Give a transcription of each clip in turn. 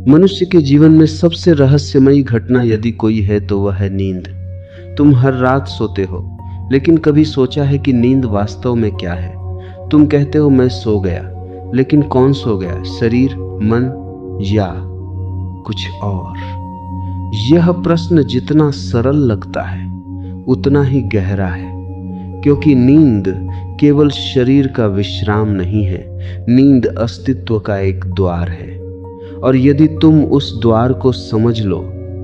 मनुष्य के जीवन में सबसे रहस्यमयी घटना यदि कोई है तो वह है नींद। तुम हर रात सोते हो, लेकिन कभी सोचा है कि नींद वास्तव में क्या है? तुम कहते हो मैं सो गया, लेकिन कौन सो गया? शरीर, मन या कुछ और? यह प्रश्न जितना सरल लगता है उतना ही गहरा है, क्योंकि नींद केवल शरीर का विश्राम नहीं है। नींद अस्तित्व का एक द्वार है, और यदि तुम उस द्वार को समझ लो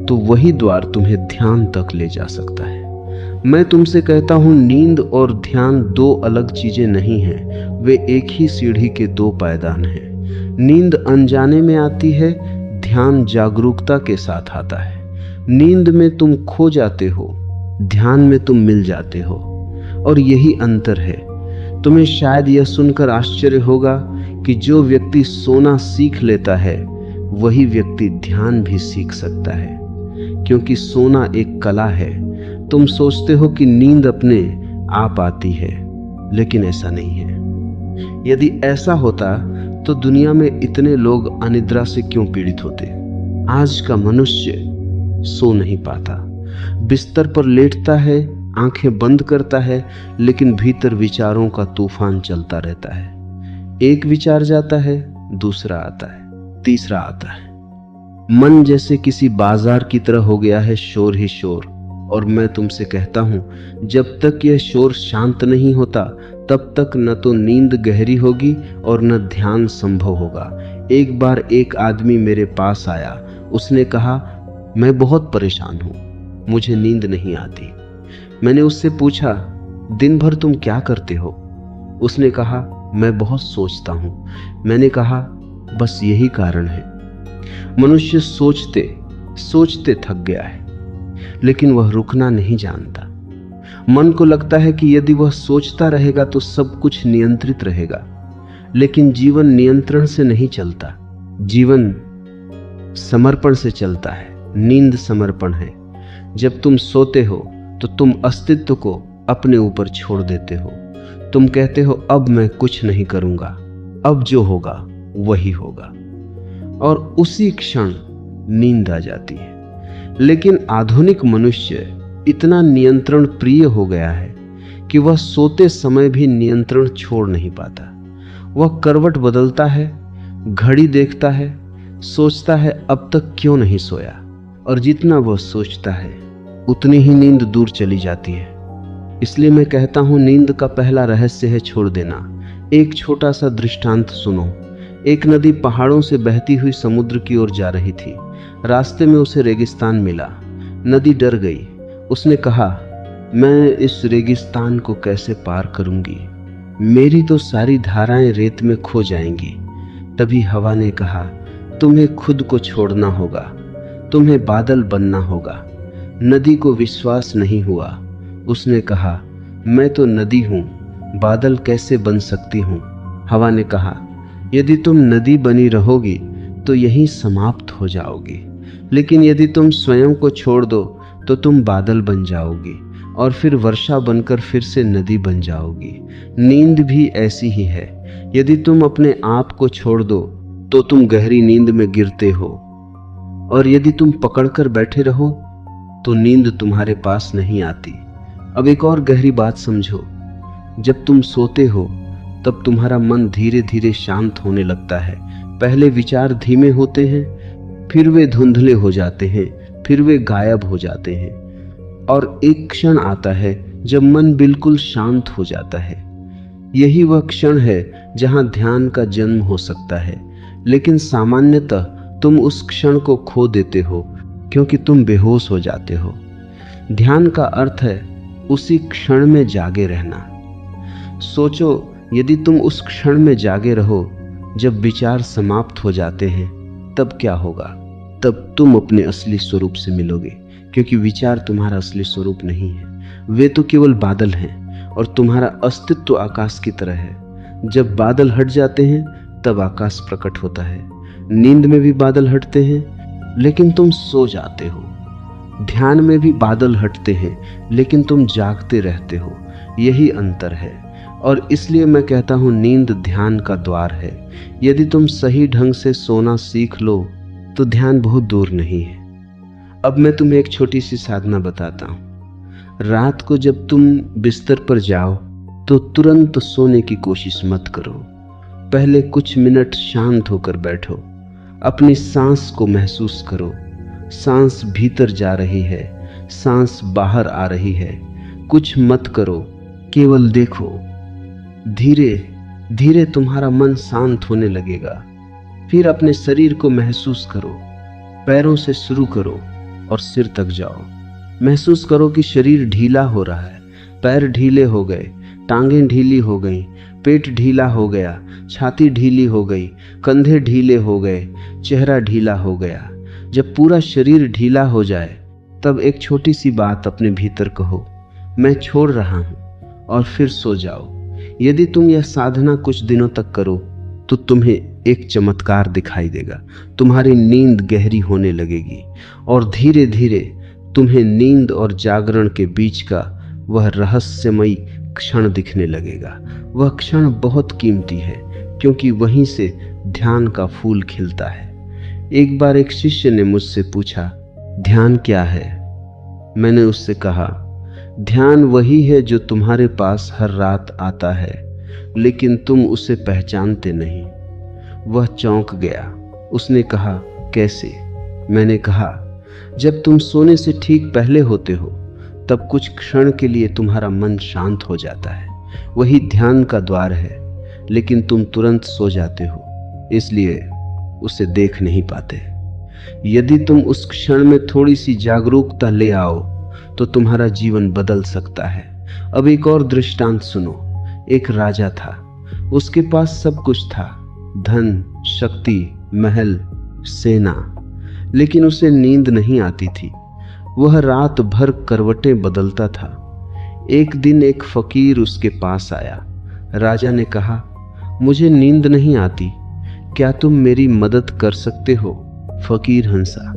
तो वही द्वार तुम्हें ध्यान तक ले जा सकता है। मैं तुमसे कहता हूं, नींद और ध्यान दो अलग चीजें नहीं हैं, वे एक ही सीढ़ी के दो पायदान हैं। नींद अनजाने में आती है, ध्यान जागरूकता के साथ आता है। नींद में तुम खो जाते हो, ध्यान में तुम मिल जाते हो, और यही अंतर है। तुम्हें शायद यह सुनकर आश्चर्य होगा कि जो व्यक्ति सोना सीख लेता है वही व्यक्ति ध्यान भी सीख सकता है, क्योंकि सोना एक कला है। तुम सोचते हो कि नींद अपने आप आती है, लेकिन ऐसा नहीं है। यदि ऐसा होता तो दुनिया में इतने लोग अनिद्रा से क्यों पीड़ित होते? आज का मनुष्य सो नहीं पाता, बिस्तर पर लेटता है, आंखें बंद करता है, लेकिन भीतर विचारों का तूफान चलता रहता है। एक विचार जाता है, दूसरा आता है, तीसरा आता है। मन जैसे किसी बाजार की तरह हो गया है, शोर ही शोर। और मैं तुमसे कहता हूं, जब तक यह शोर शांत नहीं होता तब तक न तो नींद गहरी होगी और न ध्यान संभव होगा। एक बार एक आदमी मेरे पास आया, उसने कहा, मैं बहुत परेशान हूं, मुझे नींद नहीं आती। मैंने उससे पूछा, दिन भर तुम क्या करते हो? उसने कहा, मैं बहुत सोचता हूं। मैंने कहा, बस यही कारण है। मनुष्य सोचते सोचते थक गया है, लेकिन वह रुकना नहीं जानता। मन को लगता है कि यदि वह सोचता रहेगा तो सब कुछ नियंत्रित रहेगा, लेकिन जीवन नियंत्रण से नहीं चलता, जीवन समर्पण से चलता है। नींद समर्पण है। जब तुम सोते हो तो तुम अस्तित्व को अपने ऊपर छोड़ देते हो। तुम कहते हो, अब मैं कुछ नहीं करूंगा, अब जो होगा वही होगा, और उसी क्षण नींद आ जाती है। लेकिन आधुनिक मनुष्य इतना नियंत्रण प्रिय हो गया है कि वह सोते समय भी नियंत्रण छोड़ नहीं पाता। वह करवट बदलता है, घड़ी देखता है, सोचता है अब तक क्यों नहीं सोया, और जितना वह सोचता है उतनी ही नींद दूर चली जाती है। इसलिए मैं कहता हूं, नींद का पहला रहस्य है छोड़ देना। एक छोटा सा दृष्टांत सुनो। एक नदी पहाड़ों से बहती हुई समुद्र की ओर जा रही थी। रास्ते में उसे रेगिस्तान मिला। नदी डर गई। उसने कहा, मैं इस रेगिस्तान को कैसे पार करूंगी? मेरी तो सारी धाराएं रेत में खो जाएंगी। तभी हवा ने कहा, तुम्हें खुद को छोड़ना होगा, तुम्हें बादल बनना होगा। नदी को विश्वास नहीं हुआ। उसने कहा, मैं तो नदी हूं, बादल कैसे बन सकती हूं? हवा ने कहा, यदि तुम नदी बनी रहोगी तो यहीं समाप्त हो जाओगी, लेकिन यदि तुम स्वयं को छोड़ दो तो तुम बादल बन जाओगी, और फिर वर्षा बनकर फिर से नदी बन जाओगी। नींद भी ऐसी ही है। यदि तुम अपने आप को छोड़ दो तो तुम गहरी नींद में गिरते हो, और यदि तुम पकड़कर बैठे रहो तो नींद तुम्हारे पास नहीं आती। अब एक और गहरी बात समझो। जब तुम सोते हो तब तुम्हारा मन धीरे धीरे शांत होने लगता है। पहले विचार धीमे होते हैं, फिर वे धुंधले हो जाते हैं, फिर वे गायब हो जाते हैं, और एक क्षण आता है जब मन बिल्कुल शांत हो जाता है। यही वह क्षण है जहां ध्यान का जन्म हो सकता है। लेकिन सामान्यतः तुम उस क्षण को खो देते हो, क्योंकि तुम बेहोश हो जाते हो। ध्यान का अर्थ है उसी क्षण में जागे रहना। सोचो, यदि तुम उस क्षण में जागे रहो जब विचार समाप्त हो जाते हैं, तब क्या होगा? तब तुम अपने असली स्वरूप से मिलोगे, क्योंकि विचार तुम्हारा असली स्वरूप नहीं है। वे तो केवल बादल हैं, और तुम्हारा अस्तित्व आकाश की तरह है। जब बादल हट जाते हैं तब आकाश प्रकट होता है। नींद में भी बादल हटते हैं, लेकिन तुम सो जाते हो। ध्यान में भी बादल हटते हैं, लेकिन तुम जागते रहते हो। यही अंतर है, और इसलिए मैं कहता हूं, नींद ध्यान का द्वार है। यदि तुम सही ढंग से सोना सीख लो तो ध्यान बहुत दूर नहीं है। अब मैं तुम्हें एक छोटी सी साधना बताता हूं। रात को जब तुम बिस्तर पर जाओ तो तुरंत सोने की कोशिश मत करो। पहले कुछ मिनट शांत होकर बैठो, अपनी सांस को महसूस करो। सांस भीतर जा रही है, सांस बाहर आ रही है। कुछ मत करो, केवल देखो। धीरे धीरे तुम्हारा मन शांत होने लगेगा। फिर अपने शरीर को महसूस करो। पैरों से शुरू करो और सिर तक जाओ। महसूस करो कि शरीर ढीला हो रहा है। पैर ढीले हो गए, टांगें ढीली हो गई, पेट ढीला हो गया, छाती ढीली हो गई, कंधे ढीले हो गए, चेहरा ढीला हो गया। जब पूरा शरीर ढीला हो जाए तब एक छोटी सी बात अपने भीतर कहो, मैं छोड़ रहा हूं, और फिर सो जाओ। यदि तुम यह साधना कुछ दिनों तक करो तो तुम्हें एक चमत्कार दिखाई देगा। तुम्हारी नींद गहरी होने लगेगी और धीरे धीरे तुम्हें नींद और जागरण के बीच का वह रहस्यमयी क्षण दिखने लगेगा। वह क्षण बहुत कीमती है क्योंकि वहीं से ध्यान का फूल खिलता है। एक बार एक शिष्य ने मुझसे पूछा, ध्यान क्या है? मैंने उससे कहा, ध्यान वही है जो तुम्हारे पास हर रात आता है, लेकिन तुम उसे पहचानते नहीं। वह चौंक गया। उसने कहा, कैसे? मैंने कहा, जब तुम सोने से ठीक पहले होते हो तब कुछ क्षण के लिए तुम्हारा मन शांत हो जाता है। वही ध्यान का द्वार है, लेकिन तुम तुरंत सो जाते हो, इसलिए उसे देख नहीं पाते। यदि तुम उस क्षण में थोड़ी सी जागरूकता ले आओ तो तुम्हारा जीवन बदल सकता है। अब एक और दृष्टांत सुनो। एक राजा था, उसके पास सब कुछ था, धन, शक्ति, महल, सेना, लेकिन उसे नींद नहीं आती थी। वह रात भर करवटें बदलता था। एक दिन एक फकीर उसके पास आया। राजा ने कहा, मुझे नींद नहीं आती, क्या तुम मेरी मदद कर सकते हो? फकीर हंसा।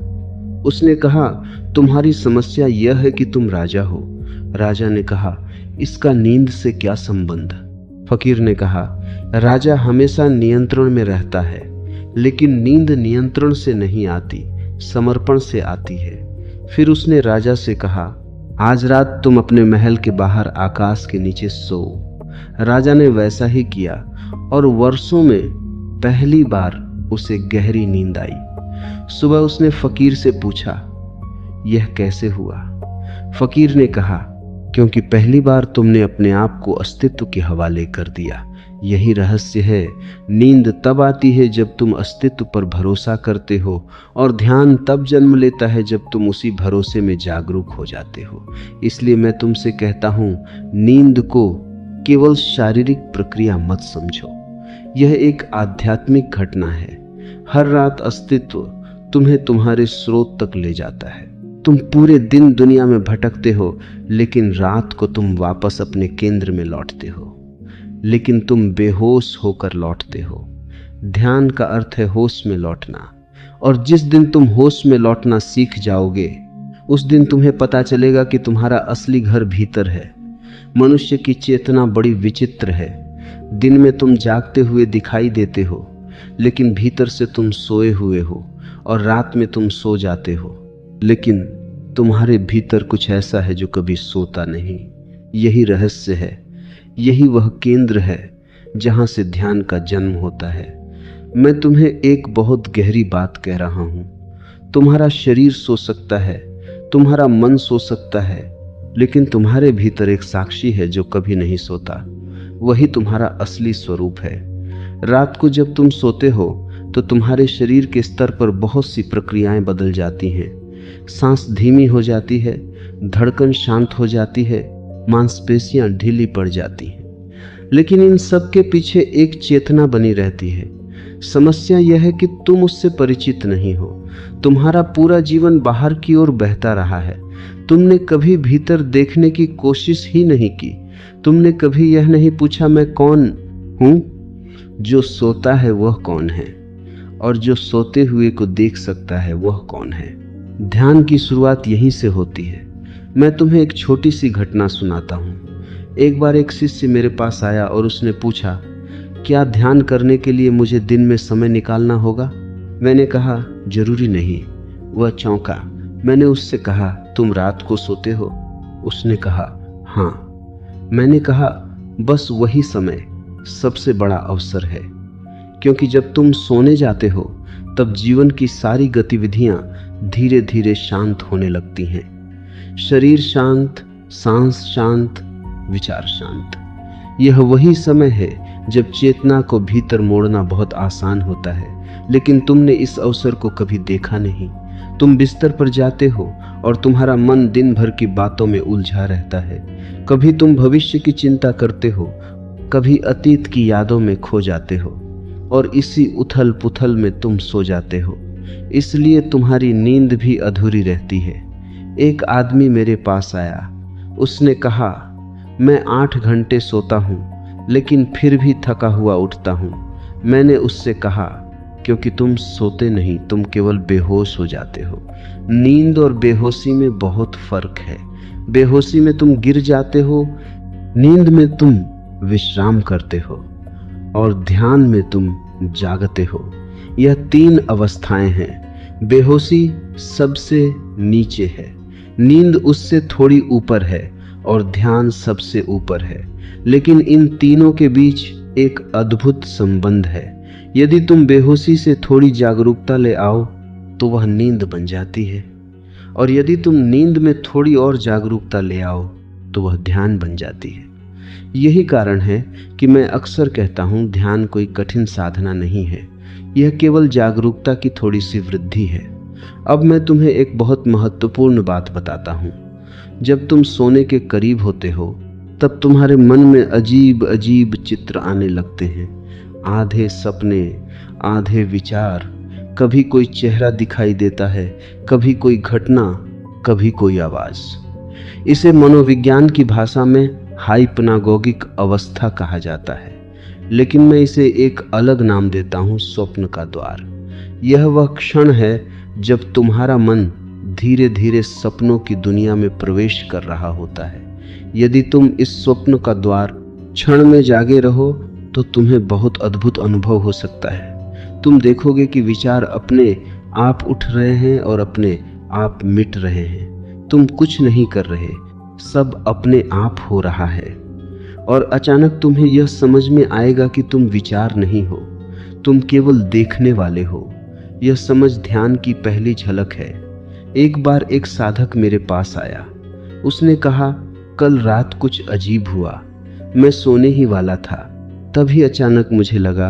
उसने कहा, तुम्हारी समस्या यह है कि तुम राजा हो। राजा ने कहा, इसका नींद से क्या संबंध? फकीर ने कहा, राजा हमेशा नियंत्रण में रहता है, लेकिन नींद नियंत्रण से नहीं आती, समर्पण से आती है। फिर उसने राजा से कहा, आज रात तुम अपने महल के बाहर आकाश के नीचे सो। राजा ने वैसा ही किया और वर्षों में पहली बार उसे गहरी नींद आई। सुबह उसने फकीर से पूछा, यह कैसे हुआ? फकीर ने कहा, क्योंकि पहली बार तुमने अपने आप को अस्तित्व के हवाले कर दिया। यही रहस्य है। नींद तब आती है जब तुम अस्तित्व पर भरोसा करते हो, और ध्यान तब जन्म लेता है जब तुम उसी भरोसे में जागरूक हो जाते हो। इसलिए मैं तुमसे कहता हूं, नींद को केवल शारीरिक प्रक्रिया मत समझो, यह एक आध्यात्मिक घटना है। हर रात अस्तित्व तुम्हें तुम्हारे स्रोत तक ले जाता है। तुम पूरे दिन दुनिया में भटकते हो, लेकिन रात को तुम वापस अपने केंद्र में लौटते हो, लेकिन तुम बेहोश होकर लौटते हो। ध्यान का अर्थ है होश में लौटना, और जिस दिन तुम होश में लौटना सीख जाओगे, उस दिन तुम्हें पता चलेगा कि तुम्हारा असली घर भीतर है। मनुष्य की चेतना बड़ी विचित्र है। दिन में तुम जागते हुए दिखाई देते हो, लेकिन भीतर से तुम सोए हुए हो, और रात में तुम सो जाते हो, लेकिन तुम्हारे भीतर कुछ ऐसा है जो कभी सोता नहीं। यही रहस्य है, यही वह केंद्र है जहां से ध्यान का जन्म होता है। मैं तुम्हें एक बहुत गहरी बात कह रहा हूं। तुम्हारा शरीर सो सकता है, तुम्हारा मन सो सकता है, लेकिन तुम्हारे भीतर एक साक्षी है जो कभी नहीं सोता। वही तुम्हारा असली स्वरूप है। रात को जब तुम सोते हो तो तुम्हारे शरीर के स्तर पर बहुत सी प्रक्रियाएं बदल जाती हैं। सांस धीमी हो जाती है, धड़कन शांत हो जाती है, मांसपेशियां ढीली पड़ जाती हैं, लेकिन इन सब के पीछे एक चेतना बनी रहती है। समस्या यह है कि तुम उससे परिचित नहीं हो। तुम्हारा पूरा जीवन बाहर की ओर बहता रहा है। तुमने कभी भीतर देखने की कोशिश ही नहीं की। तुमने कभी यह नहीं पूछा, मैं कौन हूं? जो सोता है वह कौन है, और जो सोते हुए को देख सकता है वह कौन है? ध्यान की शुरुआत यहीं से होती है। मैं तुम्हें एक छोटी सी घटना सुनाता हूँ। एक बार एक शिष्य मेरे पास आया और उसने पूछा, क्या ध्यान करने के लिए मुझे दिन में समय निकालना होगा? मैंने कहा, जरूरी नहीं। वह चौंका। मैंने उससे कहा, तुम रात को सोते हो? उसने कहा, हाँ। मैंने कहा, बस वही समय सबसे बड़ा अवसर है, क्योंकि जब तुम सोने जाते हो तब जीवन की सारी गतिविधियां धीरे धीरे शांत होने लगती हैं। शरीर शांत, सांस शांत, विचार शांत। यह वही समय है जब चेतना को भीतर मोड़ना बहुत आसान होता है, लेकिन तुमने इस अवसर को कभी देखा नहीं। तुम बिस्तर पर जाते हो और तुम्हारा मन दिन भर की बातों में उलझा रहता है। कभी तुम भविष्य की चिंता करते हो, कभी अतीत की यादों में खो जाते हो, और इसी उथल पुथल में तुम सो जाते हो। इसलिए तुम्हारी नींद भी अधूरी रहती है। एक आदमी मेरे पास आया। उसने कहा, मैं 8 घंटे सोता हूँ, लेकिन फिर भी थका हुआ उठता हूँ। मैंने उससे कहा, क्योंकि तुम सोते नहीं, तुम केवल बेहोश हो जाते हो। नींद और बेहोशी में बहुत फर्क है। बेहोशी में तुम गिर जाते हो, नींद में तुम विश्राम करते हो, और ध्यान में तुम जागते हो। यह 3 अवस्थाएं हैं। बेहोशी सबसे नीचे है, नींद उससे थोड़ी ऊपर है, और ध्यान सबसे ऊपर है। लेकिन इन तीनों के बीच एक अद्भुत संबंध है। यदि तुम बेहोशी से थोड़ी जागरूकता ले आओ तो वह नींद बन जाती है, और यदि तुम नींद में थोड़ी और जागरूकता ले आओ तो वह ध्यान बन जाती है। यही कारण है कि मैं अक्सर कहता हूँ, ध्यान कोई कठिन साधना नहीं है, यह केवल जागरूकता की थोड़ी सी वृद्धि है। अब मैं तुम्हें एक बहुत महत्वपूर्ण बात बताता हूँ। जब तुम सोने के करीब होते हो तब तुम्हारे मन में अजीब अजीब चित्र आने लगते हैं। आधे सपने, आधे विचार। कभी कोई चेहरा दिखाई देता है, कभी कोई घटना, कभी कोई आवाज। इसे मनोविज्ञान की भाषा में हाइपनागोगिक अवस्था कहा जाता है, लेकिन मैं इसे एक अलग नाम देता हूँ, स्वप्न का द्वार। यह वह क्षण है जब तुम्हारा मन धीरे धीरे सपनों की दुनिया में प्रवेश कर रहा होता है। यदि तुम इस स्वप्न का द्वार क्षण में जागे रहो तो तुम्हें बहुत अद्भुत अनुभव हो सकता है। तुम देखोगे कि विचार अपने आप उठ रहे हैं और अपने आप मिट रहे हैं। तुम कुछ नहीं कर रहे, सब अपने आप हो रहा है। और अचानक तुम्हें यह समझ में आएगा कि तुम विचार नहीं हो, तुम केवल देखने वाले हो। यह समझ ध्यान की पहली झलक है। एक बार एक साधक मेरे पास आया। उसने कहा, कल रात कुछ अजीब हुआ। मैं सोने ही वाला था, तभी अचानक मुझे लगा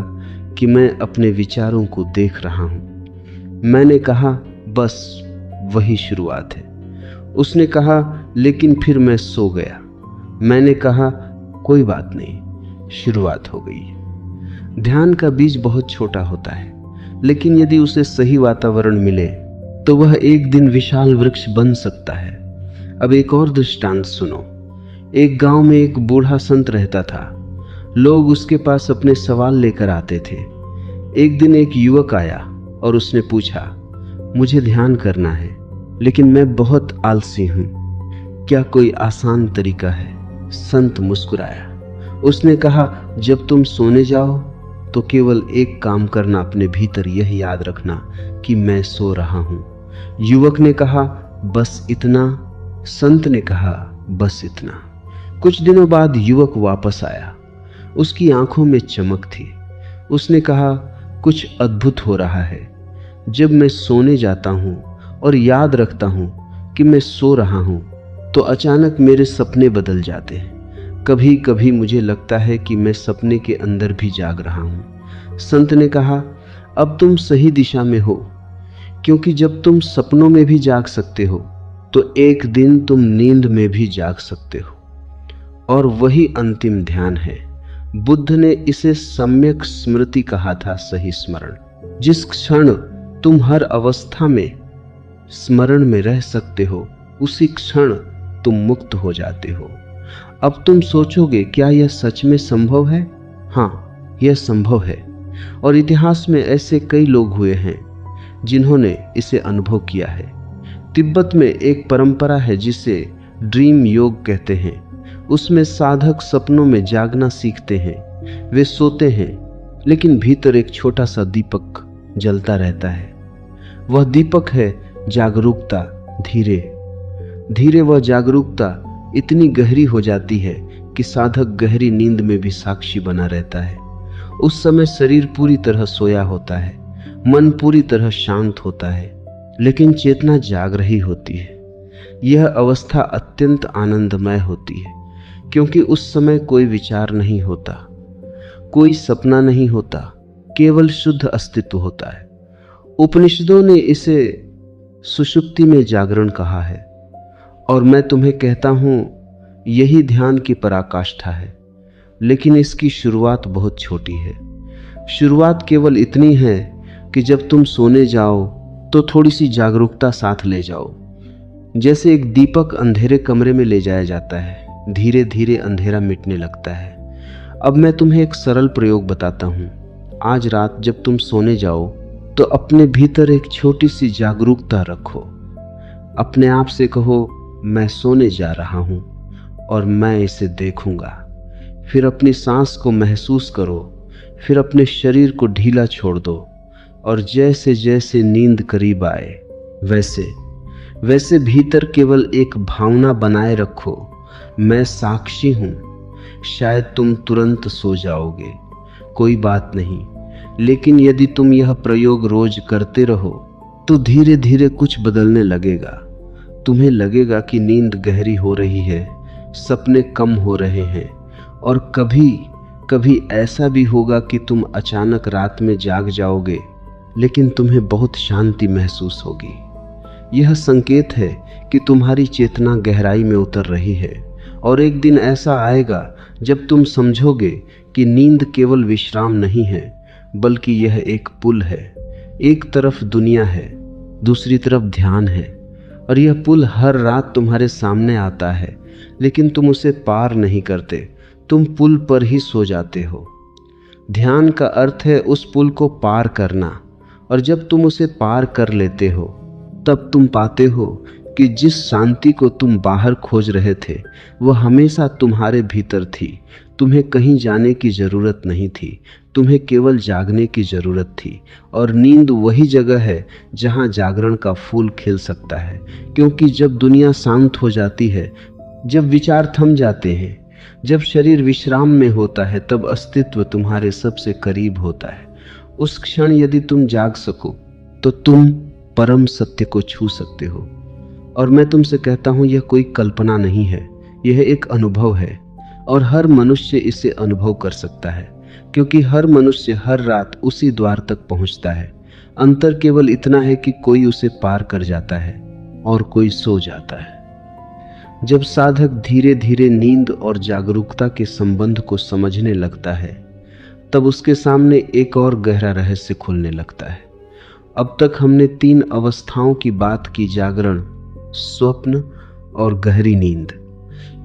कि मैं अपने विचारों को देख रहा हूँ। मैंने कहा, बस वही शुरुआत है। उसने कहा, लेकिन फिर मैं सो गया। मैंने कहा, कोई बात नहीं, शुरुआत हो गई। ध्यान का बीज बहुत छोटा होता है, लेकिन यदि उसे सही वातावरण मिले तो वह एक दिन विशाल वृक्ष बन सकता है। अब एक और दृष्टांत सुनो। एक गांव में एक बूढ़ा संत रहता था। लोग उसके पास अपने सवाल लेकर आते थे। एक दिन एक युवक आया और उसने पूछा, मुझे ध्यान करना है, लेकिन मैं बहुत आलसी हूँ, क्या कोई आसान तरीका है? संत मुस्कुराया। उसने कहा, जब तुम सोने जाओ तो केवल एक काम करना, अपने भीतर यह याद रखना कि मैं सो रहा हूँ। युवक ने कहा, बस इतना? संत ने कहा, बस इतना। कुछ दिनों बाद युवक वापस आया। उसकी आंखों में चमक थी। उसने कहा, कुछ अद्भुत हो रहा है। जब मैं सोने जाता हूँ और याद रखता हूँ कि मैं सो रहा हूँ तो अचानक मेरे सपने बदल जाते हैं। कभी कभी मुझे लगता है कि मैं सपने के अंदर भी जाग रहा हूँ। संत ने कहा, अब तुम सही दिशा में हो, क्योंकि जब तुम सपनों में भी जाग सकते हो तो एक दिन तुम नींद में भी जाग सकते हो। और वही अंतिम ध्यान है। बुद्ध ने इसे सम्यक स्मृति कहा था, सही स्मरण। जिस क्षण तुम हर अवस्था में स्मरण में रह सकते हो, उसी क्षण तुम मुक्त हो जाते हो। अब तुम सोचोगे, क्या यह सच में संभव है? हाँ, यह संभव है। और इतिहास में ऐसे कई लोग हुए हैं जिन्होंने इसे अनुभव किया है। तिब्बत में एक परंपरा है जिसे ड्रीम योग कहते हैं। उसमें साधक सपनों में जागना सीखते हैं। वे सोते हैं, लेकिन भीतर एक छोटा सा दीपक जलता रहता है। वह दीपक है जागरूकता। धीरे धीरे वह जागरूकता इतनी गहरी हो जाती है कि साधक गहरी नींद में भी साक्षी बना रहता है। उस समय शरीर पूरी तरह सोया होता है, मन पूरी तरह शांत होता है, लेकिन चेतना जाग रही होती है। यह अवस्था अत्यंत आनंदमय होती है, क्योंकि उस समय कोई विचार नहीं होता, कोई सपना नहीं होता, केवल शुद्ध अस्तित्व होता है। उपनिषदों ने इसे सुषुप्ति में जागरण कहा है, और मैं तुम्हें कहता हूं यही ध्यान की पराकाष्ठा है। लेकिन इसकी शुरुआत बहुत छोटी है। शुरुआत केवल इतनी है कि जब तुम सोने जाओ तो थोड़ी सी जागरूकता साथ ले जाओ। जैसे एक दीपक अंधेरे कमरे में ले जाया जाता है, धीरे धीरे अंधेरा मिटने लगता है। अब मैं तुम्हें एक सरल प्रयोग बताता हूँ। आज रात जब तुम सोने जाओ तो अपने भीतर एक छोटी सी जागरूकता रखो। अपने आप से कहो, मैं सोने जा रहा हूँ और मैं इसे देखूंगा। फिर अपनी सांस को महसूस करो, फिर अपने शरीर को ढीला छोड़ दो, और जैसे जैसे नींद करीब आए वैसे वैसे भीतर केवल एक भावना बनाए रखो, मैं साक्षी हूं। शायद तुम तुरंत सो जाओगे, कोई बात नहीं, लेकिन यदि तुम यह प्रयोग रोज करते रहो तो धीरे धीरे कुछ बदलने लगेगा। तुम्हें लगेगा कि नींद गहरी हो रही है, सपने कम हो रहे हैं, और कभी कभी ऐसा भी होगा कि तुम अचानक रात में जाग जाओगे, लेकिन तुम्हें बहुत शांति महसूस होगी। यह संकेत है कि तुम्हारी चेतना गहराई में उतर रही है, और एक दिन ऐसा आएगा जब तुम समझोगे कि नींद केवल विश्राम नहीं है, बल्कि यह एक पुल है। एक तरफ दुनिया है, दूसरी तरफ ध्यान है, और यह पुल हर रात तुम्हारे सामने आता है, लेकिन तुम उसे पार नहीं करते, तुम पुल पर ही सो जाते हो। ध्यान का अर्थ है उस पुल को पार करना, और जब तुम उसे पार कर लेते हो तब तुम पाते हो कि जिस शांति को तुम बाहर खोज रहे थे वह हमेशा तुम्हारे भीतर थी। तुम्हें कहीं जाने की जरूरत नहीं थी, तुम्हें केवल जागने की जरूरत थी। और नींद वही जगह है जहां जागरण का फूल खिल सकता है, क्योंकि जब दुनिया शांत हो जाती है, जब विचार थम जाते हैं, जब शरीर विश्राम में होता है, तब अस्तित्व तुम्हारे सबसे करीब होता है। उस क्षण यदि तुम जाग सको तो तुम परम सत्य को छू सकते हो। और मैं तुमसे कहता हूं, यह कोई कल्पना नहीं है, यह एक अनुभव है, और हर मनुष्य इसे अनुभव कर सकता है, क्योंकि हर मनुष्य हर रात उसी द्वार तक पहुंचता है। अंतर केवल इतना है कि कोई उसे पार कर जाता है और कोई सो जाता है। जब साधक धीरे धीरे नींद और जागरूकता के संबंध को समझने लगता है, तब उसके सामने एक और गहरा रहस्य खुलने लगता है। अब तक हमने 3 अवस्थाओं की बात की, जागरण, स्वप्न और गहरी नींद।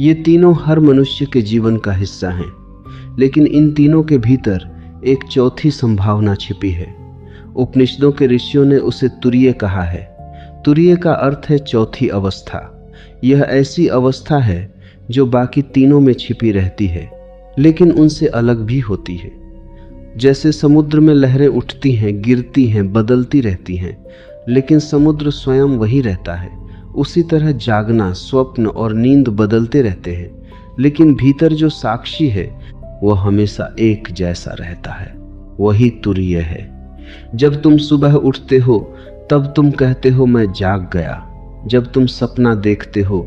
ये तीनों हर मनुष्य के जीवन का हिस्सा हैं, लेकिन इन तीनों के भीतर एक चौथी संभावना छिपी है। उपनिषदों के ऋषियों ने उसे तुरीय कहा है। तुरीय का अर्थ है चौथी अवस्था। यह ऐसी अवस्था है जो बाकी तीनों में छिपी रहती है, लेकिन उनसे अलग भी होती है। जैसे समुद्र में लहरें उठती हैं, गिरती हैं, बदलती रहती हैं, लेकिन समुद्र स्वयं वही रहता है। उसी तरह जागना, स्वप्न और नींद बदलते रहते हैं, लेकिन भीतर जो साक्षी है वह हमेशा एक जैसा रहता है। वही तुरीय है। जब तुम सुबह उठते हो तब तुम कहते हो मैं जाग गया। जब तुम सपना देखते हो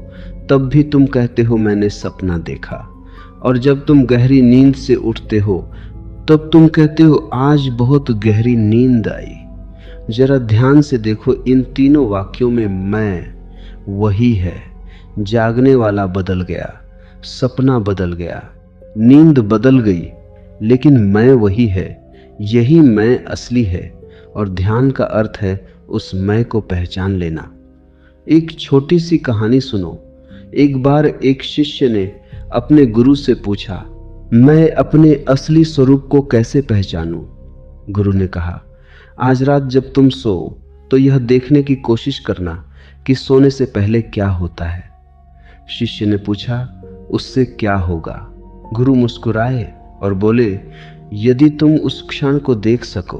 तब भी तुम कहते हो मैंने सपना देखा। और जब तुम गहरी नींद से उठते हो तब तुम कहते हो आज बहुत गहरी नींद आई। जरा ध्यान से देखो, इन तीनों वाक्यों में मैं वही है। जागने वाला बदल गया, सपना बदल गया, नींद बदल गई, लेकिन मैं वही है। यही मैं असली है। और ध्यान का अर्थ है उस मैं को पहचान लेना। एक छोटी सी कहानी सुनो। एक बार एक शिष्य ने अपने गुरु से पूछा, मैं अपने असली स्वरूप को कैसे पहचानूं? गुरु ने कहा, आज रात जब तुम सो तो यह देखने की कोशिश करना कि सोने से पहले क्या होता है। शिष्य ने पूछा, उससे क्या होगा? गुरु मुस्कुराए और बोले, यदि तुम उस क्षण को देख सको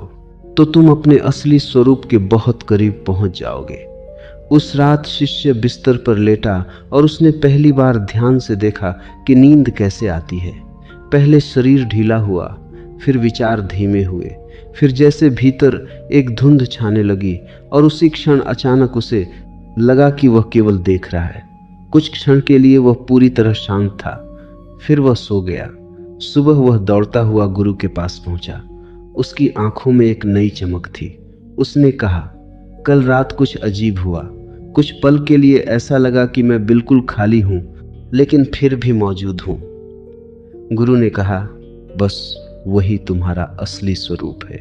तो तुम अपने असली स्वरूप के बहुत करीब पहुंच जाओगे। उस रात शिष्य बिस्तर पर लेटा और उसने पहली बार ध्यान से देखा कि नींद कैसे आती है। पहले शरीर ढीला हुआ, फिर विचार धीमे हुए, फिर जैसे भीतर एक धुंध छाने लगी और उसी क्षण अचानक उसे लगा कि वह केवल देख रहा है। कुछ क्षण के लिए वह पूरी तरह शांत था, फिर वह सो गया। सुबह वह दौड़ता हुआ गुरु के पास पहुंचा। उसकी आंखों में एक नई चमक थी। उसने कहा, कल रात कुछ अजीब हुआ। कुछ पल के लिए ऐसा लगा कि मैं बिल्कुल खाली हूं, लेकिन फिर भी मौजूद हूं। गुरु ने कहा, बस वही तुम्हारा असली स्वरूप है।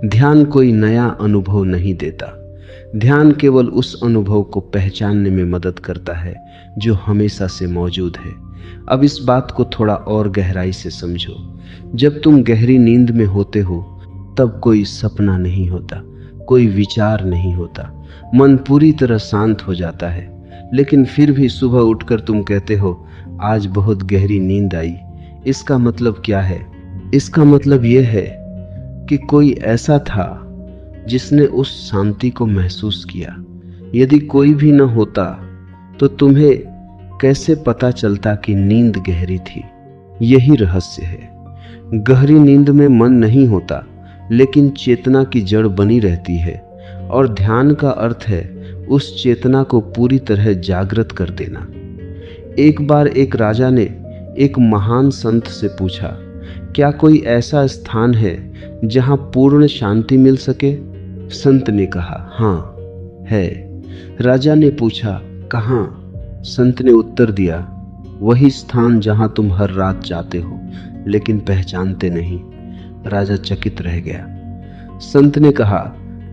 ध्यान कोई नया अनुभव नहीं देता। ध्यान केवल उस अनुभव को पहचानने में मदद करता है जो हमेशा से मौजूद है। अब इस बात को थोड़ा और गहराई से समझो। जब तुम गहरी नींद में होते हो तब कोई सपना नहीं होता, कोई विचार नहीं होता, मन पूरी तरह शांत हो जाता है। लेकिन फिर भी सुबह उठकर तुम कहते हो, आज बहुत गहरी नींद आई। इसका मतलब क्या है? इसका मतलब यह है कि कोई ऐसा था जिसने उस शांति को महसूस किया। यदि कोई भी न होता तो तुम्हें कैसे पता चलता कि नींद गहरी थी? यही रहस्य है। गहरी नींद में मन नहीं होता, लेकिन चेतना की जड़ बनी रहती है। और ध्यान का अर्थ है उस चेतना को पूरी तरह जागृत कर देना। एक बार एक राजा ने एक महान संत से पूछा, क्या कोई ऐसा स्थान है जहां पूर्ण शांति मिल सके? संत ने कहा, हाँ है। राजा ने पूछा, कहाँ? संत ने उत्तर दिया, वही स्थान जहां तुम हर रात जाते हो लेकिन पहचानते नहीं। राजा चकित रह गया। संत ने कहा,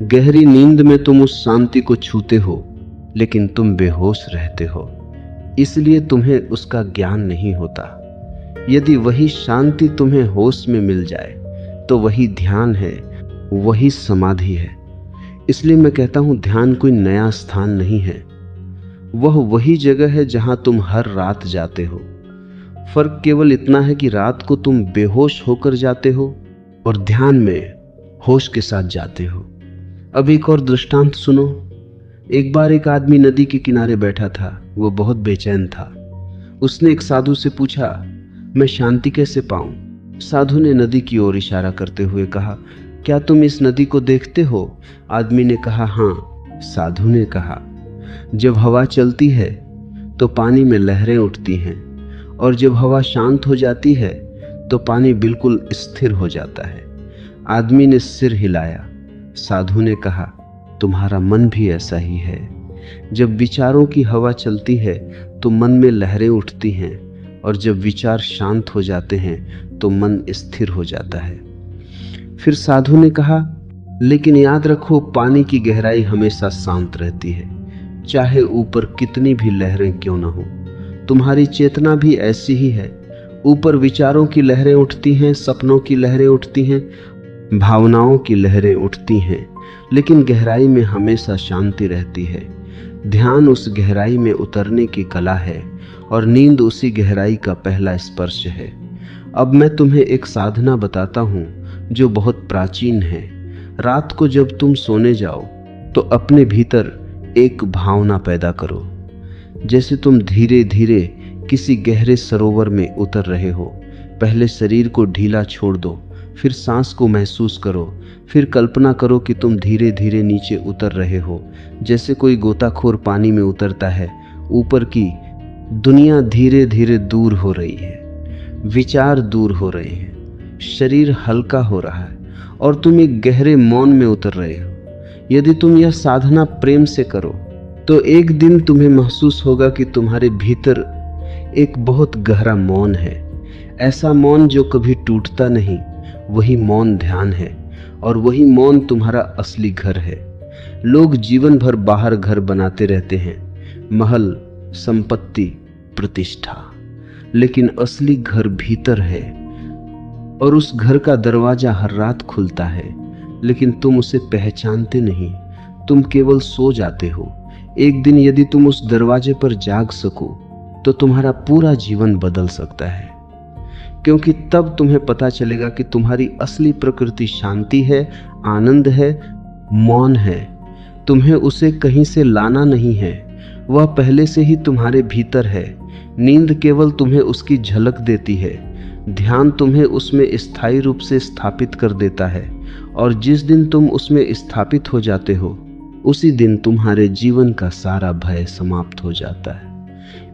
गहरी नींद में तुम उस शांति को छूते हो, लेकिन तुम बेहोश रहते हो, इसलिए तुम्हें उसका ज्ञान नहीं होता। यदि वही शांति तुम्हें होश में मिल जाए तो वही ध्यान है, वही समाधि है। इसलिए मैं कहता हूं, ध्यान कोई नया स्थान नहीं है, वह वही जगह है जहां तुम हर रात जाते हो। फर्क केवल इतना है कि रात को तुम बेहोश होकर जाते हो और ध्यान में होश के साथ जाते हो। अब एक और दृष्टांत सुनो। एक बार एक आदमी नदी के किनारे बैठा था। वो बहुत बेचैन था। उसने एक साधु से पूछा, मैं शांति कैसे पाऊं? साधु ने नदी की ओर इशारा करते हुए कहा, क्या तुम इस नदी को देखते हो? आदमी ने कहा, हाँ। साधु ने कहा, जब हवा चलती है तो पानी में लहरें उठती हैं, और जब हवा शांत हो जाती है तो पानी बिल्कुल स्थिर हो जाता है। आदमी ने सिर हिलाया। साधु ने कहा, तुम्हारा मन भी ऐसा ही है। जब विचारों की हवा चलती है तो मन में लहरें उठती हैं, और जब विचार शांत हो जाते हैं तो मन स्थिर हो जाता है। फिर साधु ने कहा, लेकिन याद रखो, पानी की गहराई हमेशा शांत रहती है, चाहे ऊपर कितनी भी लहरें क्यों न हो। तुम्हारी चेतना भी ऐसी ही है। ऊपर विचारों की लहरें उठती हैं, सपनों की लहरें उठती हैं, भावनाओं की लहरें उठती हैं, लेकिन गहराई में हमेशा शांति रहती है। ध्यान उस गहराई में उतरने की कला है, और नींद उसी गहराई का पहला स्पर्श है। अब मैं तुम्हें एक साधना बताता हूँ जो बहुत प्राचीन है। रात को जब तुम सोने जाओ तो अपने भीतर एक भावना पैदा करो, जैसे तुम धीरे धीरे किसी गहरे सरोवर में उतर रहे हो। पहले शरीर को ढीला छोड़ दो, फिर सांस को महसूस करो, फिर कल्पना करो कि तुम धीरे धीरे नीचे उतर रहे हो, जैसे कोई गोताखोर पानी में उतरता है। ऊपर की दुनिया धीरे धीरे दूर हो रही है, विचार दूर हो रहे हैं, शरीर हल्का हो रहा है, और तुम एक गहरे मौन में उतर रहे हो। यदि तुम यह साधना प्रेम से करो तो एक दिन तुम्हें महसूस होगा कि तुम्हारे भीतर एक बहुत गहरा मौन है, ऐसा मौन जो कभी टूटता नहीं। वही मौन ध्यान है, और वही मौन तुम्हारा असली घर है। लोग जीवन भर बाहर घर बनाते रहते हैं, महल, संपत्ति, प्रतिष्ठा, लेकिन असली घर भीतर है, और उस घर का दरवाजा हर रात खुलता है, लेकिन तुम उसे पहचानते नहीं। तुम केवल सो जाते हो। एक दिन यदि तुम उस दरवाजे पर जाग सको तो तुम्हारा पूरा जीवन बदल सकता है। क्योंकि तब तुम्हें पता चलेगा कि तुम्हारी असली प्रकृति शांति है, आनंद है, मौन है। तुम्हें उसे कहीं से लाना नहीं है, वह पहले से ही तुम्हारे भीतर है। नींद केवल तुम्हें उसकी झलक देती है। ध्यान तुम्हें उसमें स्थायी रूप से स्थापित कर देता है, और जिस दिन तुम उसमें स्थापित हो जाते हो उसी दिन तुम्हारे जीवन का सारा भय समाप्त हो जाता है।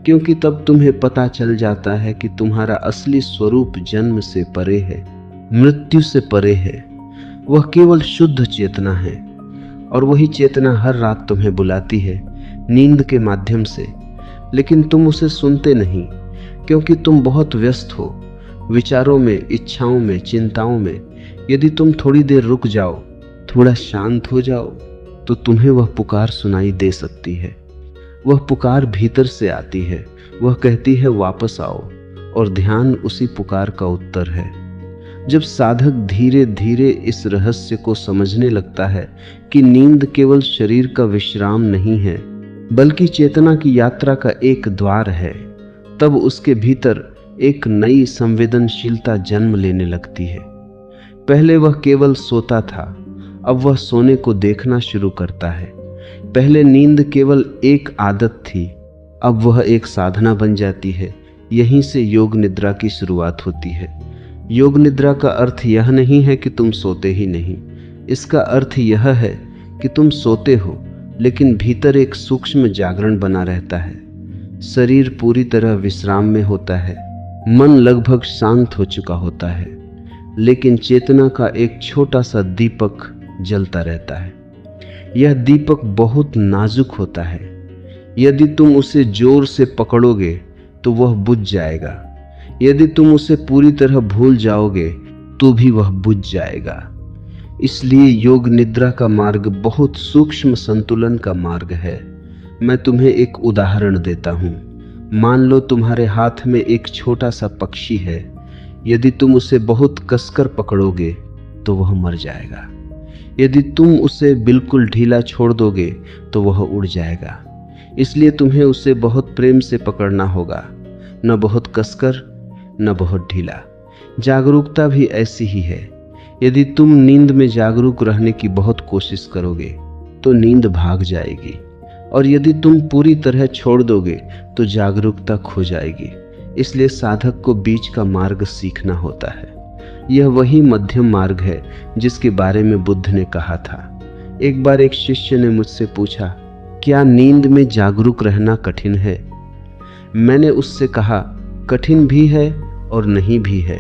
क्योंकि तब तुम्हें पता चल जाता है कि तुम्हारा असली स्वरूप जन्म से परे है, मृत्यु से परे है। वह केवल शुद्ध चेतना है, और वही चेतना हर रात तुम्हें बुलाती है नींद के माध्यम से। लेकिन तुम उसे सुनते नहीं, क्योंकि तुम बहुत व्यस्त हो विचारों में, इच्छाओं में, चिंताओं में। यदि तुम थोड़ी देर रुक जाओ, थोड़ा शांत हो जाओ, तो तुम्हें वह पुकार सुनाई दे सकती है। वह पुकार भीतर से आती है, वह कहती है वापस आओ, और ध्यान उसी पुकार का उत्तर है। जब साधक धीरे धीरे इस रहस्य को समझने लगता है कि नींद केवल शरीर का विश्राम नहीं है, बल्कि चेतना की यात्रा का एक द्वार है, तब उसके भीतर एक नई संवेदनशीलता जन्म लेने लगती है। पहले वह केवल सोता था, अब वह सोने को देखना शुरू करता है। पहले नींद केवल एक आदत थी, अब वह एक साधना बन जाती है। यहीं से योग निद्रा की शुरुआत होती है। योग निद्रा का अर्थ यह नहीं है कि तुम सोते ही नहीं, इसका अर्थ यह है कि तुम सोते हो, लेकिन भीतर एक सूक्ष्म जागरण बना रहता है। शरीर पूरी तरह विश्राम में होता है, मन लगभग शांत हो चुका होता है, लेकिन चेतना का एक छोटा सा दीपक जलता रहता है। यह दीपक बहुत नाजुक होता है। यदि तुम उसे जोर से पकड़ोगे तो वह बुझ जाएगा, यदि तुम उसे पूरी तरह भूल जाओगे तो भी वह बुझ जाएगा। इसलिए योग निद्रा का मार्ग बहुत सूक्ष्म संतुलन का मार्ग है। मैं तुम्हें एक उदाहरण देता हूँ। मान लो तुम्हारे हाथ में एक छोटा सा पक्षी है। यदि तुम उसे बहुत कसकर पकड़ोगे तो वह मर जाएगा। यदि तुम उसे बिल्कुल ढीला छोड़ दोगे तो वह उड़ जाएगा। इसलिए तुम्हें उसे बहुत प्रेम से पकड़ना होगा, न बहुत कसकर, न बहुत ढीला। जागरूकता भी ऐसी ही है। यदि तुम नींद में जागरूक रहने की बहुत कोशिश करोगे तो नींद भाग जाएगी, और यदि तुम पूरी तरह छोड़ दोगे तो जागरूकता खो जाएगी। इसलिए साधक को बीच का मार्ग सीखना होता है। यह वही मध्यम मार्ग है जिसके बारे में बुद्ध ने कहा था। एक बार एक शिष्य ने मुझसे पूछा, क्या नींद में जागरूक रहना कठिन है? मैंने उससे कहा, कठिन भी है और नहीं भी है।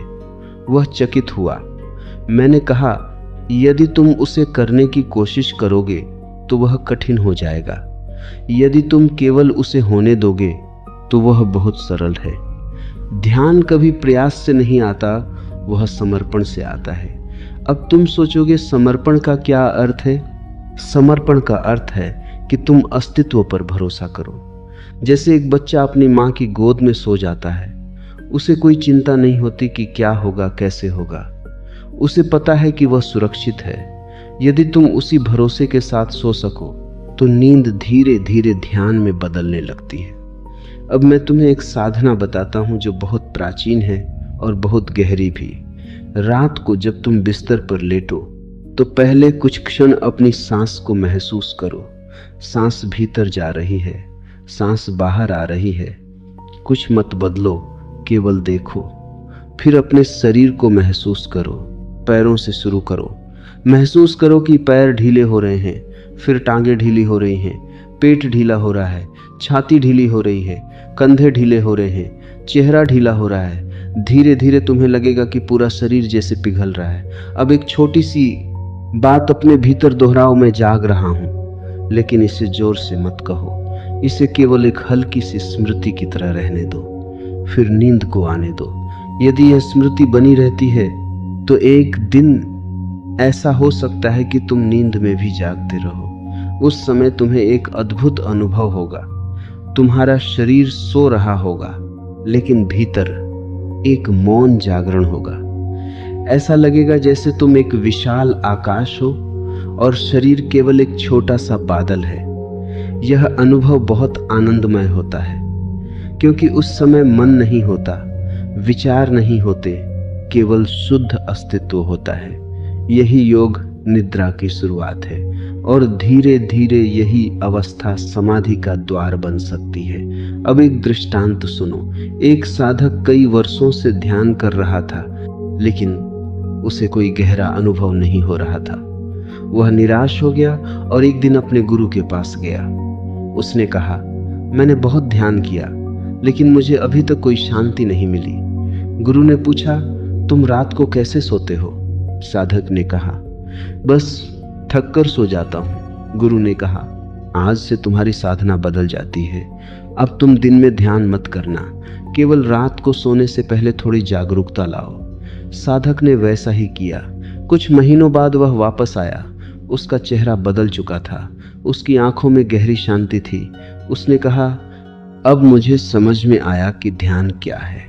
वह चकित हुआ। मैंने कहा, यदि तुम उसे करने की कोशिश करोगे तो वह कठिन हो जाएगा। यदि तुम केवल उसे होने दोगे तो वह बहुत सरल है। ध्यान कभी प्रयास से नहीं आता, वह समर्पण से आता है। अब तुम सोचोगे समर्पण का क्या अर्थ है? समर्पण का अर्थ है कि तुम अस्तित्व पर भरोसा करो। जैसे एक बच्चा अपनी माँ की गोद में सो जाता है, उसे कोई चिंता नहीं होती कि क्या होगा, कैसे होगा। उसे पता है कि वह सुरक्षित है। यदि तुम उसी भरोसे के साथ सो सको तो नींद धीरे धीरे ध्यान में बदलने लगती है। अब मैं तुम्हें एक साधना बताता हूँ जो बहुत प्राचीन है और बहुत गहरी भी। रात को जब तुम बिस्तर पर लेटो तो पहले कुछ क्षण अपनी सांस को महसूस करो। सांस भीतर जा रही है, सांस बाहर आ रही है। कुछ मत बदलो, केवल देखो। फिर अपने शरीर को महसूस करो। पैरों से शुरू करो। महसूस करो कि पैर ढीले हो रहे हैं, फिर टांगे ढीली हो रही हैं, पेट ढीला हो रहा है, छाती ढीली हो रही है, कंधे ढीले हो रहे हैं, चेहरा ढीला हो रहा है। धीरे धीरे तुम्हें लगेगा कि पूरा शरीर जैसे पिघल रहा है। अब एक छोटी सी बात अपने भीतर दोहराओ, मैं जाग रहा हूं। लेकिन इसे जोर से मत कहो, इसे केवल एक हल्की सी स्मृति की तरह रहने दो। फिर नींद को आने दो। यदि यह स्मृति बनी रहती है तो एक दिन ऐसा हो सकता है कि तुम नींद में भी जागते रहो। उस समय तुम्हें एक अद्भुत अनुभव होगा। तुम्हारा शरीर सो रहा होगा, लेकिन भीतर एक मौन जागरण होगा। ऐसा लगेगा जैसे तुम एक विशाल आकाश हो और शरीर केवल एक छोटा सा बादल है। यह अनुभव बहुत आनंदमय होता है, क्योंकि उस समय मन नहीं होता, विचार नहीं होते, केवल शुद्ध अस्तित्व होता है। यही योग निद्रा की शुरुआत है और धीरे धीरे यही अवस्था समाधि का द्वार बन सकती है। अब एक दृष्टांत सुनो। एक साधक कई वर्षों से ध्यान कर रहा था, लेकिन उसे कोई गहरा अनुभव नहीं हो रहा था। वह निराश हो गया और एक दिन अपने गुरु के पास गया। उसने कहा, मैंने बहुत ध्यान किया, लेकिन मुझे अभी तक कोई शांति नहीं मिली। गुरु ने पूछा, तुम रात को कैसे सोते हो? साधक ने कहा, बस थक कर सो जाता हूं। गुरु ने कहा, आज से तुम्हारी साधना बदल जाती है। अब तुम दिन में ध्यान मत करना, केवल रात को सोने से पहले थोड़ी जागरूकता लाओ। साधक ने वैसा ही किया। कुछ महीनों बाद वह वापस आया। उसका चेहरा बदल चुका था, उसकी आंखों में गहरी शांति थी। उसने कहा, अब मुझे समझ में आया कि ध्यान क्या है।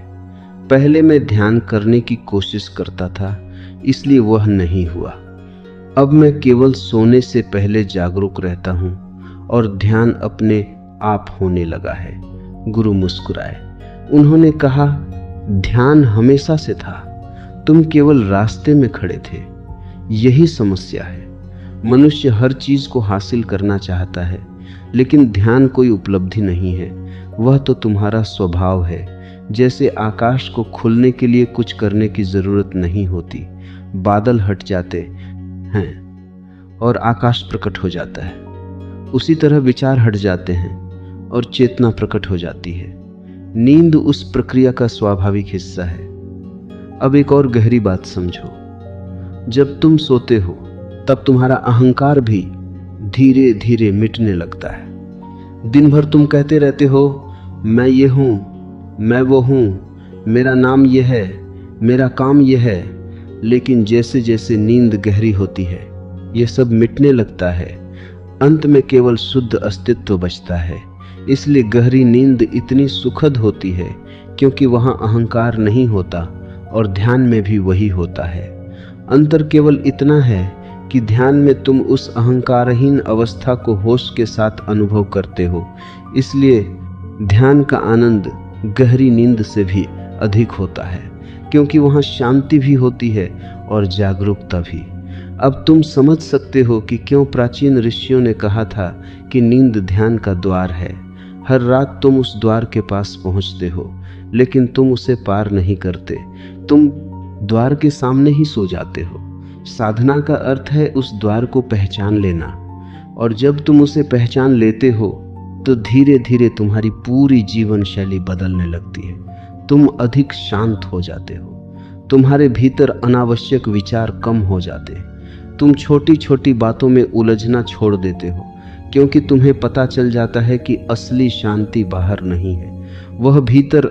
पहले मैं ध्यान करने की कोशिश करता था, इसलिए वह नहीं हुआ। अब मैं केवल सोने से पहले जागरूक रहता हूं और ध्यान अपने आप होने लगा है। गुरु मुस्कुराए। उन्होंने कहा, ध्यान हमेशा से था, तुम केवल रास्ते में खड़े थे। यही समस्या है। मनुष्य हर चीज को हासिल करना चाहता है, लेकिन ध्यान कोई उपलब्धि नहीं है, वह तो तुम्हारा स्वभाव है। जैसे आकाश को खुलने के लिए कुछ करने की जरूरत नहीं होती, बादल हट जाते हैं और आकाश प्रकट हो जाता है। उसी तरह विचार हट जाते हैं और चेतना प्रकट हो जाती है। नींद उस प्रक्रिया का स्वाभाविक हिस्सा है। अब एक और गहरी बात समझो। जब तुम सोते हो तब तुम्हारा अहंकार भी धीरे धीरे मिटने लगता है। दिन भर तुम कहते रहते हो, मैं ये हूं, मैं वो हूं, मेरा नाम ये है, मेरा काम ये है। लेकिन जैसे जैसे नींद गहरी होती है, ये सब मिटने लगता है। अंत में केवल शुद्ध अस्तित्व बचता है। इसलिए गहरी नींद इतनी सुखद होती है, क्योंकि वहां अहंकार नहीं होता और ध्यान में भी वही होता है। अंतर केवल इतना है कि ध्यान में तुम उस अहंकारहीन अवस्था को होश के साथ अनुभव करते हो। इसलिए ध्यान का आनंद गहरी नींद से भी अधिक होता है, क्योंकि वहां शांति भी होती है और जागरूकता भी। अब तुम समझ सकते हो कि क्यों प्राचीन ऋषियों ने कहा था कि नींद ध्यान का द्वार है। हर रात तुम उस द्वार के पास पहुंचते हो, लेकिन तुम उसे पार नहीं करते। तुम द्वार के सामने ही सो जाते हो। साधना का अर्थ है उस द्वार को पहचान लेना, और जब तुम उसे पहचान लेते हो तो धीरे धीरे तुम्हारी पूरी जीवन शैली बदलने लगती है। तुम अधिक शांत हो जाते हो, तुम्हारे भीतर अनावश्यक विचार कम हो जाते। तुम छोटी छोटी बातों में उलझना छोड़ देते हो, क्योंकि तुम्हें पता चल जाता है कि असली शांति बाहर नहीं है, वह भीतर